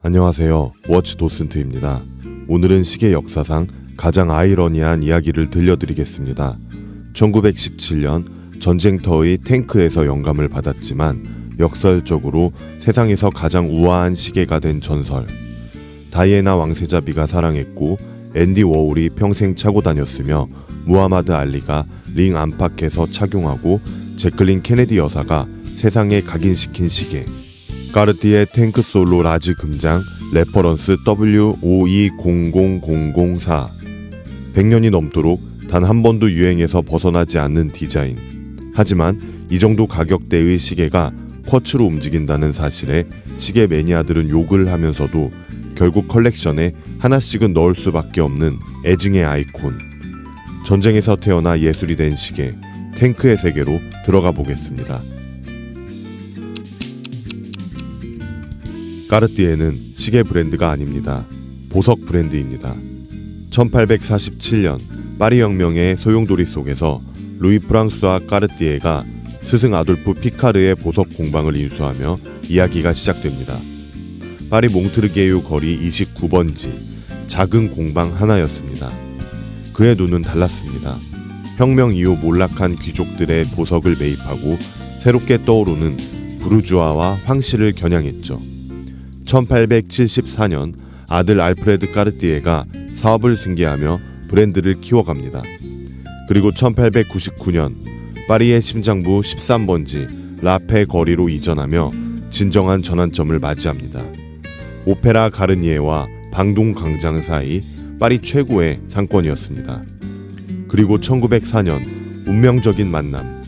안녕하세요. 워치 도슨트입니다. 오늘은 시계 역사상 가장 아이러니한 이야기를 들려드리겠습니다. 1917년 전쟁터의 탱크에서 영감을 받았지만 역설적으로 세상에서 가장 우아한 시계가 된 전설. 다이애나 왕세자비가 사랑했고 앤디 워홀이 평생 차고 다녔으며 무하마드 알리가 링 안팎에서 착용하고 제클린 케네디 여사가 세상에 각인시킨 시계. 까르띠에 탱크 솔로 라지 금장 레퍼런스 W5200004. 100년이 넘도록 단 한 번도 유행에서 벗어나지 않는 디자인. 하지만 이 정도 가격대의 시계가 쿼츠로 움직인다는 사실에 시계 매니아들은 욕을 하면서도 결국 컬렉션에 하나씩은 넣을 수밖에 없는 애증의 아이콘. 전쟁에서 태어나 예술이 된 시계, 탱크의 세계로 들어가 보겠습니다. 까르띠에는 시계 브랜드가 아닙니다. 보석 브랜드입니다. 1847년 파리 혁명의 소용돌이 속에서 루이 프랑스와 까르띠에가 스승 아돌프 피카르의 보석 공방을 인수하며 이야기가 시작됩니다. 파리 몽트르게유 거리 29번지 작은 공방 하나였습니다. 그의 눈은 달랐습니다. 혁명 이후 몰락한 귀족들의 보석을 매입하고 새롭게 떠오르는 부르주아와 황실을 겨냥했죠. 1874년 아들 알프레드 까르띠에가 사업을 승계하며 브랜드를 키워갑니다. 그리고 1899년 파리의 심장부 13번지 라페 거리로 이전하며 진정한 전환점을 맞이합니다. 오페라 가르니에와 방동 광장 사이 파리 최고의 상권이었습니다. 그리고 1904년 운명적인 만남.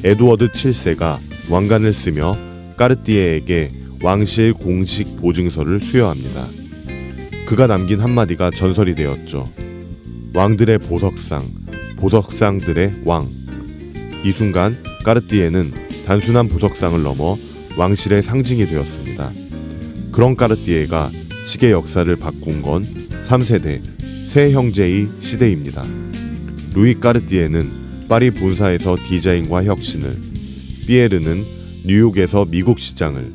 에드워드 7세가 왕관을 쓰며 까르띠에에게 왕실 공식 보증서를 수여합니다. 그가 남긴 한마디가 전설이 되었죠. 왕들의 보석상, 보석상들의 왕. 이 순간 까르띠에는 단순한 보석상을 넘어 왕실의 상징이 되었습니다. 그런 까르띠에가 시계 역사를 바꾼 건 3세대, 세 형제의 시대입니다. 루이 까르띠에는 파리 본사에서 디자인과 혁신을, 피에르는 뉴욕에서 미국 시장을,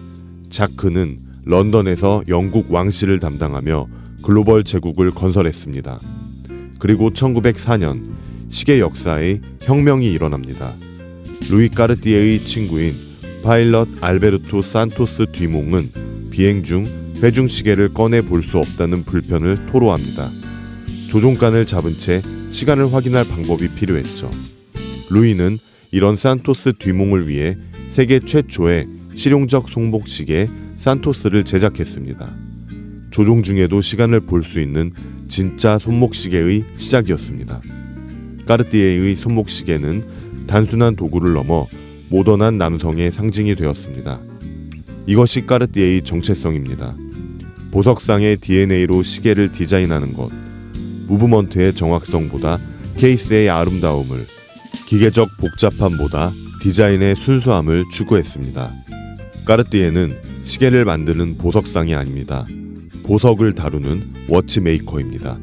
자크는 런던에서 영국 왕실을 담당하며 글로벌 제국을 건설했습니다. 그리고 1904년 시계 역사에 혁명이 일어납니다. 루이 까르띠에의 친구인 파일럿 알베르토 산토스 뒤몽은 비행 중 회중 시계를 꺼내 볼 수 없다는 불편을 토로합니다. 조종간을 잡은 채 시간을 확인할 방법이 필요했죠. 루이는 이런 산토스 뒤몽을 위해 세계 최초의 실용적 손목시계 산토스를 제작했습니다. 조종 중에도 시간을 볼 수 있는 진짜 손목시계의 시작이었습니다. 까르띠에의 손목시계는 단순한 도구를 넘어 모던한 남성의 상징이 되었습니다. 이것이 까르띠에의 정체성입니다. 보석상의 DNA로 시계를 디자인하는 것, 무브먼트의 정확성보다 케이스의 아름다움을, 기계적 복잡함보다 디자인의 순수함을 추구했습니다. 까르띠에는 시계를 만드는 보석상이 아닙니다. 보석을 다루는 워치메이커입니다.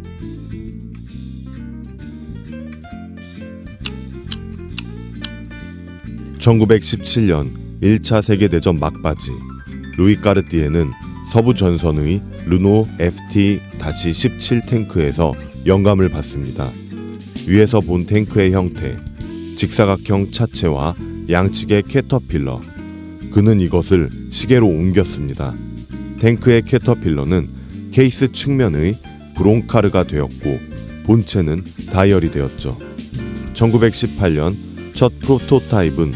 (1917년) 1차 세계대전 막바지, 루이 까르띠에는 서부 전선의 르노 FT-17 탱크에서 영감을 받습니다. 위에서 본 탱크의 형태, 직사각형 차체와 양측의 캐터필러. 그는 이것을 시계로 옮겼습니다. 탱크의 캐터필러는 케이스 측면의 브롱카르가 되었고 본체는 다이얼이 되었죠. 1918년 첫 프로토타입은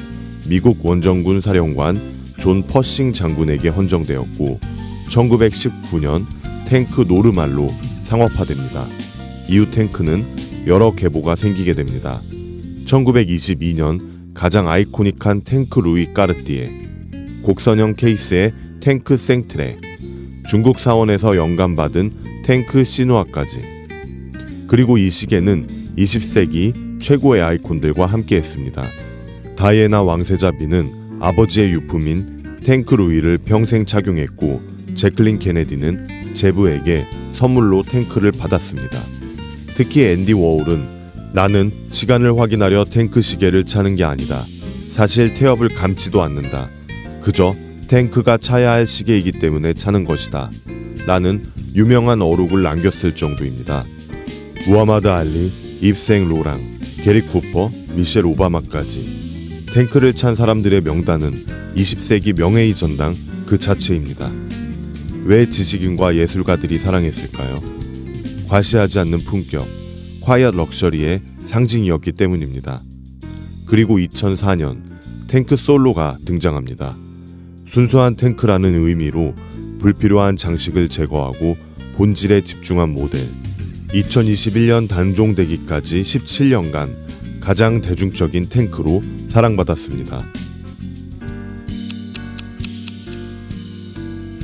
미국 원정군 사령관 존 퍼싱 장군에게 헌정되었고 1919년 탱크 노르말로 상업화됩니다. 이후 탱크는 여러 계보가 생기게 됩니다. 1922년 가장 아이코닉한 탱크 루이 까르띠에, 곡선형 케이스의 탱크 생트레, 중국 사원에서 영감받은 탱크 시누아까지. 그리고 이 시계는 20세기 최고의 아이콘들과 함께했습니다. 다이애나 왕세자비는 아버지의 유품인 탱크 루이를 평생 착용했고 제클린 케네디는 제부에게 선물로 탱크를 받았습니다. 특히 앤디 워홀은 나는 시간을 확인하려 탱크 시계를 차는 게 아니다. 사실 태엽을 감지도 않는다. 그저 탱크가 차야 할 시계이기 때문에 차는 것이다. 라는 유명한 어록을 남겼을 정도입니다. 무하마드 알리, 입생 로랑, 게리 쿠퍼, 미셸 오바마까지 탱크를 찬 사람들의 명단은 20세기 명예의 전당 그 자체입니다. 왜 지식인과 예술가들이 사랑했을까요? 과시하지 않는 품격, 콰이엇 럭셔리의 상징이었기 때문입니다. 그리고 2004년 탱크 솔로가 등장합니다. 순수한 탱크라는 의미로 불필요한 장식을 제거하고 본질에 집중한 모델. 2021년 단종되기까지 17년간 가장 대중적인 탱크로 사랑받았습니다.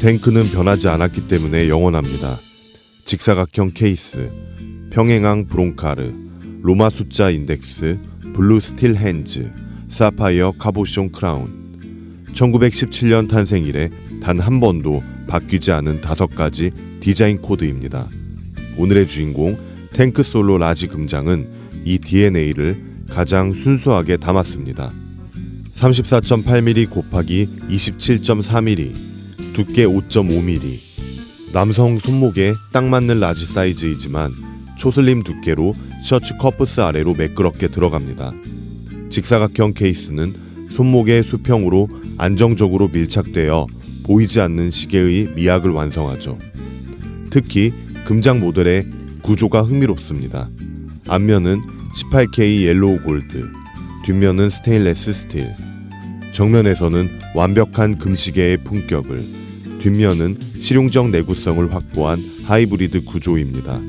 탱크는 변하지 않았기 때문에 영원합니다. 직사각형 케이스, 평행항 브롱카르, 로마 숫자 인덱스, 블루 스틸 핸즈, 사파이어 카보숑 크라운. 1917년 탄생 이래 단 한 번도 바뀌지 않은 5가지 디자인 코드입니다. 오늘의 주인공 탱크 솔로 라지 금장은 이 DNA를 가장 순수하게 담았습니다. 34.8mm 곱하기 27.4mm, 두께 5.5mm. 남성 손목에 딱 맞는 라지 사이즈이지만 초슬림 두께로 셔츠 커프스 아래로 매끄럽게 들어갑니다. 직사각형 케이스는 손목의 수평으로 안정적으로 밀착되어 보이지 않는 시계의 미학을 완성하죠. 특히 금장 모델의 구조가 흥미롭습니다. 앞면은 18K 옐로우 골드, 뒷면은 스테인레스 스틸. 정면에서는 완벽한 금시계의 품격을, 뒷면은 실용적 내구성을 확보한 하이브리드 구조입니다.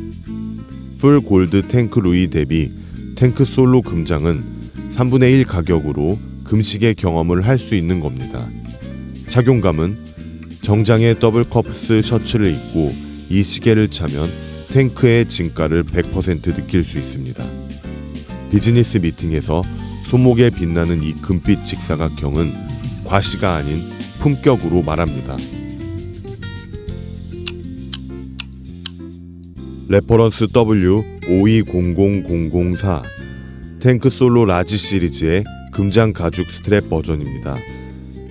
풀 골드 탱크 루이 대비 탱크 솔로 금장은 3분의 1 가격으로 금시계 경험을 할 수 있는 겁니다. 착용감은 정장에 더블 커프스 셔츠를 입고 이 시계를 차면 탱크의 진가를 100% 느낄 수 있습니다. 비즈니스 미팅에서 손목에 빛나는 이 금빛 직사각형은 과시가 아닌 품격으로 말합니다. 레퍼런스 W520004 탱크 솔로 라지 시리즈의 금장 가죽 스트랩 버전입니다.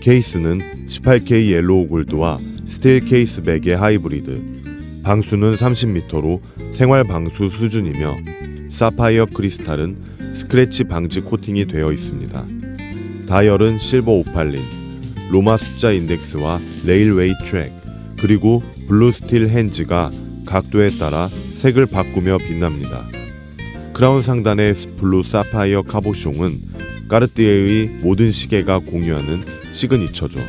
케이스는 18K 옐로우 골드와 스틸 케이스 백의 하이브리드, 방수는 30m로 생활 방수 수준이며 사파이어 크리스탈은 스크래치 방지 코팅이 되어 있습니다. 다이얼은 실버 오팔린, 로마 숫자 인덱스와 레일웨이 트랙, 그리고 블루 스틸 핸즈가 각도에 따라 색을 바꾸며 빛납니다. 크라운 상단의 블루 사파이어 카보숑은 까르띠에의 모든 시계가 공유하는 시그니처죠.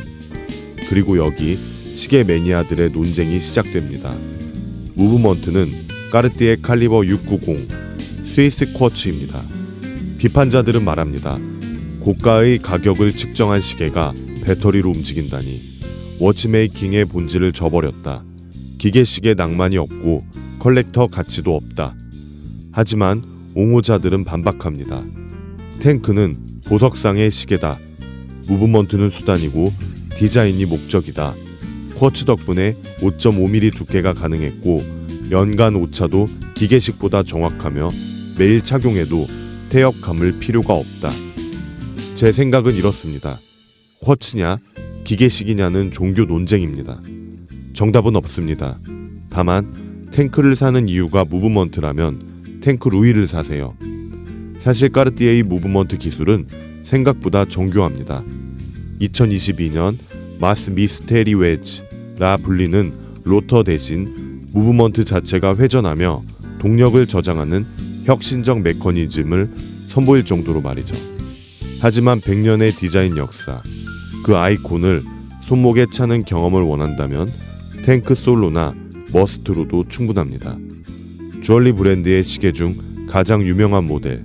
그리고 여기 시계 매니아들의 논쟁이 시작됩니다. 무브먼트는 까르띠에 칼리버 690 스위스 쿼츠입니다. 비판자들은 말합니다. 고가의 가격을 측정한 시계가 배터리로 움직인다니 워치메이킹의 본질을 저버렸다. 기계시계 낭만이 없고 컬렉터 가치도 없다. 하지만 옹호자들은 반박합니다. 탱크는 보석상의 시계다. 무브먼트는 수단이고 디자인이 목적이다. 쿼츠 덕분에 5.5mm 두께가 가능했고 연간 오차도 기계식보다 정확하며 매일 착용해도 태엽 감을 필요가 없다. 제 생각은 이렇습니다. 쿼츠냐 기계식이냐는 종교 논쟁입니다. 정답은 없습니다. 다만 탱크를 사는 이유가 무브먼트라면 탱크 루이를 사세요. 사실 까르띠에의 무브먼트 기술은 생각보다 정교합니다. 2022년 마스 미스테리 웨지라 불리는 로터 대신 무브먼트 자체가 회전하며 동력을 저장하는 혁신적 메커니즘을 선보일 정도로 말이죠. 하지만 100년의 디자인 역사, 그 아이콘을 손목에 차는 경험을 원한다면 탱크 솔로나 머스트로도 충분합니다. 주얼리 브랜드의 시계 중 가장 유명한 모델,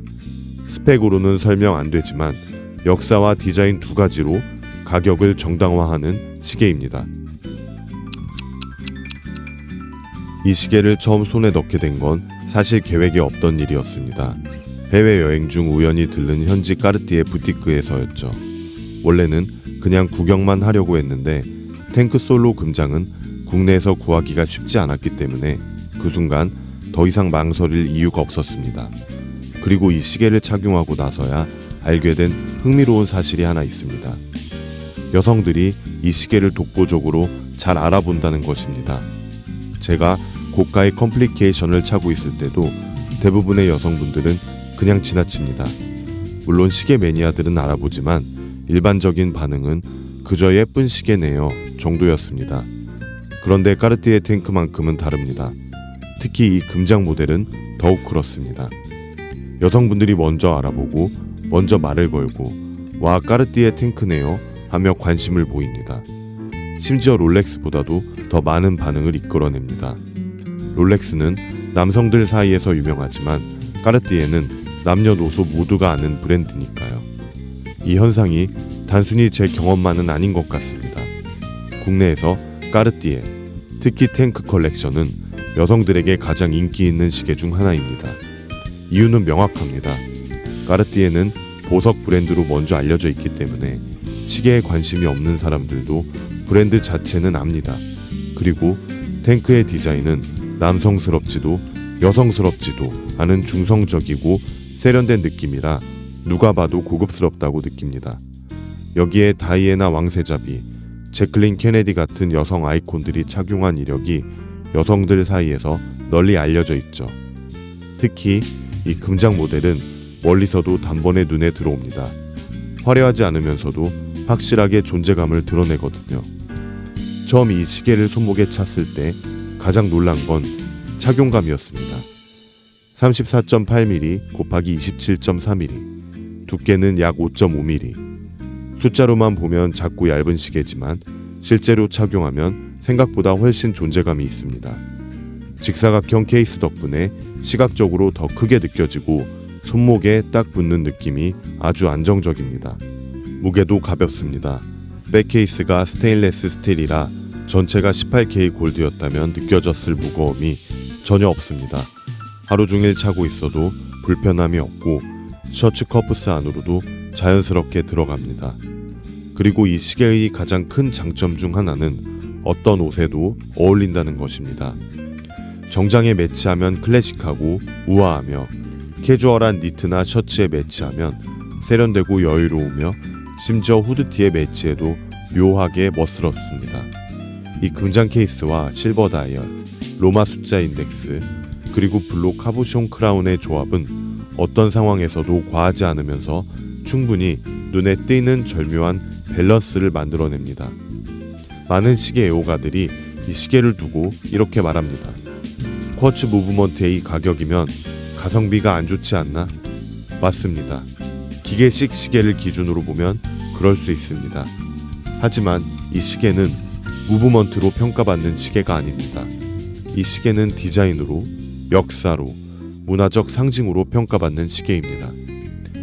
스펙으로는 설명 안 되지만 역사와 디자인 두 가지로 가격을 정당화하는 시계입니다. 이 시계를 처음 손에 넣게 된 건 사실 계획에 없던 일이었습니다. 해외여행 중 우연히 들른 현지 까르띠에 부티크에서였죠. 원래는 그냥 구경만 하려고 했는데 탱크 솔로 금장은 국내에서 구하기가 쉽지 않았기 때문에 그 순간 더 이상 망설일 이유가 없었습니다. 그리고 이 시계를 착용하고 나서야 알게 된 흥미로운 사실이 하나 있습니다. 여성들이 이 시계를 독보적으로 잘 알아본다는 것입니다. 제가 고가의 컴플리케이션을 차고 있을 때도 대부분의 여성분들은 그냥 지나칩니다. 물론 시계 매니아들은 알아보지만 일반적인 반응은 그저 예쁜 시계네요 정도였습니다. 그런데 까르띠에 탱크만큼은 다릅니다. 특히 이 금장 모델은 더욱 그렇습니다. 여성분들이 먼저 알아보고 먼저 말을 걸고 와 까르띠에 탱크네요 하며 관심을 보입니다. 심지어 롤렉스보다도 더 많은 반응을 이끌어냅니다. 롤렉스는 남성들 사이에서 유명하지만 까르띠에는 남녀노소 모두가 아는 브랜드니까요. 이 현상이 단순히 제 경험만은 아닌 것 같습니다. 국내에서 까르띠에, 특히 탱크 컬렉션은 여성들에게 가장 인기 있는 시계 중 하나입니다. 이유는 명확합니다. 까르띠에는 보석 브랜드로 먼저 알려져 있기 때문에 시계에 관심이 없는 사람들도 브랜드 자체는 압니다. 그리고 탱크의 디자인은 남성스럽지도 여성스럽지도 않은 중성적이고 세련된 느낌이라 누가 봐도 고급스럽다고 느낍니다. 여기에 다이애나 왕세자비, 제클린 케네디 같은 여성 아이콘들이 착용한 이력이 여성들 사이에서 널리 알려져 있죠. 특히 이 금장 모델은 멀리서도 단번에 눈에 들어옵니다. 화려하지 않으면서도 확실하게 존재감을 드러내거든요. 처음 이 시계를 손목에 찼을 때 가장 놀란 건 착용감이었습니다. 34.8mm 곱하기 27.4mm, 두께는 약 5.5mm. 숫자로만 보면 작고 얇은 시계지만 실제로 착용하면 생각보다 훨씬 존재감이 있습니다. 직사각형 케이스 덕분에 시각적으로 더 크게 느껴지고 손목에 딱 붙는 느낌이 아주 안정적입니다. 무게도 가볍습니다. 백 케이스가 스테인레스 스틸이라 전체가 18K 골드였다면 느껴졌을 무거움이 전혀 없습니다. 하루 종일 차고 있어도 불편함이 없고 셔츠 커프스 안으로도 자연스럽게 들어갑니다. 그리고 이 시계의 가장 큰 장점 중 하나는 어떤 옷에도 어울린다는 것입니다. 정장에 매치하면 클래식하고 우아하며 캐주얼한 니트나 셔츠에 매치하면 세련되고 여유로우며 심지어 후드티에 매치해도 묘하게 멋스럽습니다. 이 금장 케이스와 실버 다이얼, 로마 숫자 인덱스, 그리고 블록 카보숑 크라운의 조합은 어떤 상황에서도 과하지 않으면서 충분히 눈에 띄는 절묘한 밸런스를 만들어냅니다. 많은 시계 애호가들이 이 시계를 두고 이렇게 말합니다. 쿼츠 무브먼트의 이 가격이면 가성비가 안 좋지 않나? 맞습니다. 기계식 시계를 기준으로 보면 그럴 수 있습니다. 하지만 이 시계는 무브먼트로 평가받는 시계가 아닙니다. 이 시계는 디자인으로, 역사로, 문화적 상징으로 평가받는 시계입니다.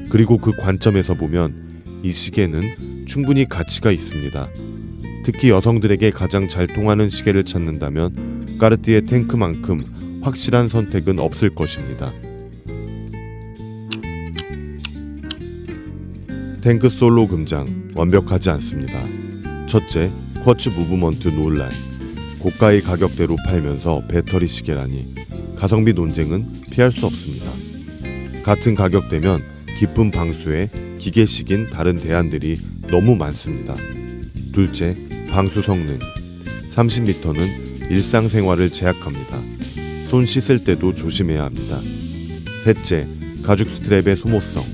그리고 그 관점에서 보면 이 시계는 충분히 가치가 있습니다. 특히 여성들에게 가장 잘 통하는 시계를 찾는다면 까르띠에 탱크만큼 확실한 선택은 없을 것입니다. 탱크 솔로 금장 완벽하지 않습니다. 첫째, 쿼츠 무브먼트 논란. 고가의 가격대로 팔면서 배터리 시계라니 가성비 논쟁은 피할 수 없습니다. 같은 가격대면 기쁜 방수에 기계식인 다른 대안들이 너무 많습니다. 둘째, 방수 성능. 30m는 일상생활을 제약합니다. 손 씻을 때도 조심해야 합니다. 셋째, 가죽 스트랩의 소모성.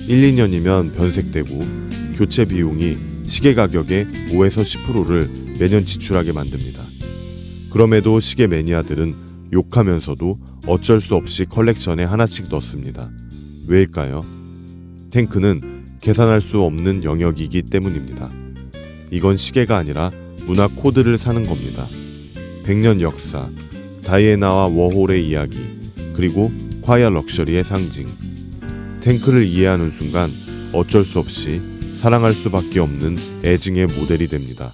1, 2년이면 변색되고 교체 비용이 시계 가격의 5에서 10%를 매년 지출하게 만듭니다. 그럼에도 시계 매니아들은 욕하면서도 어쩔 수 없이 컬렉션에 하나씩 넣습니다. 왜일까요? 탱크는 계산할 수 없는 영역이기 때문입니다. 이건 시계가 아니라 문화 코드를 사는 겁니다. 100년 역사, 다이애나와 워홀의 이야기, 그리고 콰이어 럭셔리의 상징. 탱크를 이해하는 순간 어쩔 수 없이 사랑할 수밖에 없는 애증의 모델이 됩니다.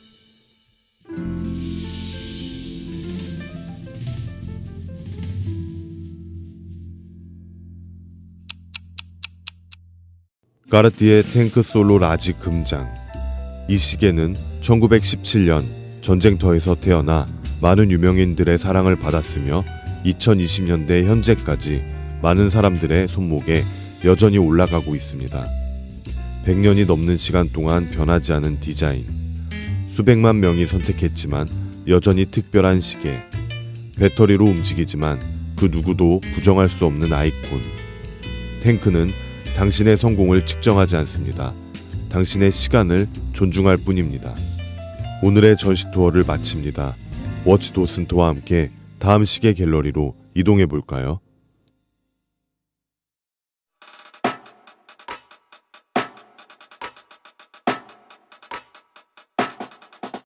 까르띠에 탱크 솔로 라지 금장. 이 시계는 1917년 전쟁터에서 태어나 많은 유명인들의 사랑을 받았으며 2020년대 현재까지 많은 사람들의 손목에 여전히 올라가고 있습니다. 100년이 넘는 시간 동안 변하지 않은 디자인. 수백만 명이 선택했지만 여전히 특별한 시계. 배터리로 움직이지만 그 누구도 부정할 수 없는 아이콘. 탱크는 당신의 성공을 측정하지 않습니다. 당신의 시간을 존중할 뿐입니다. 오늘의 전시 투어를 마칩니다. 워치 도슨트와 함께 다음 시계 갤러리로 이동해 볼까요?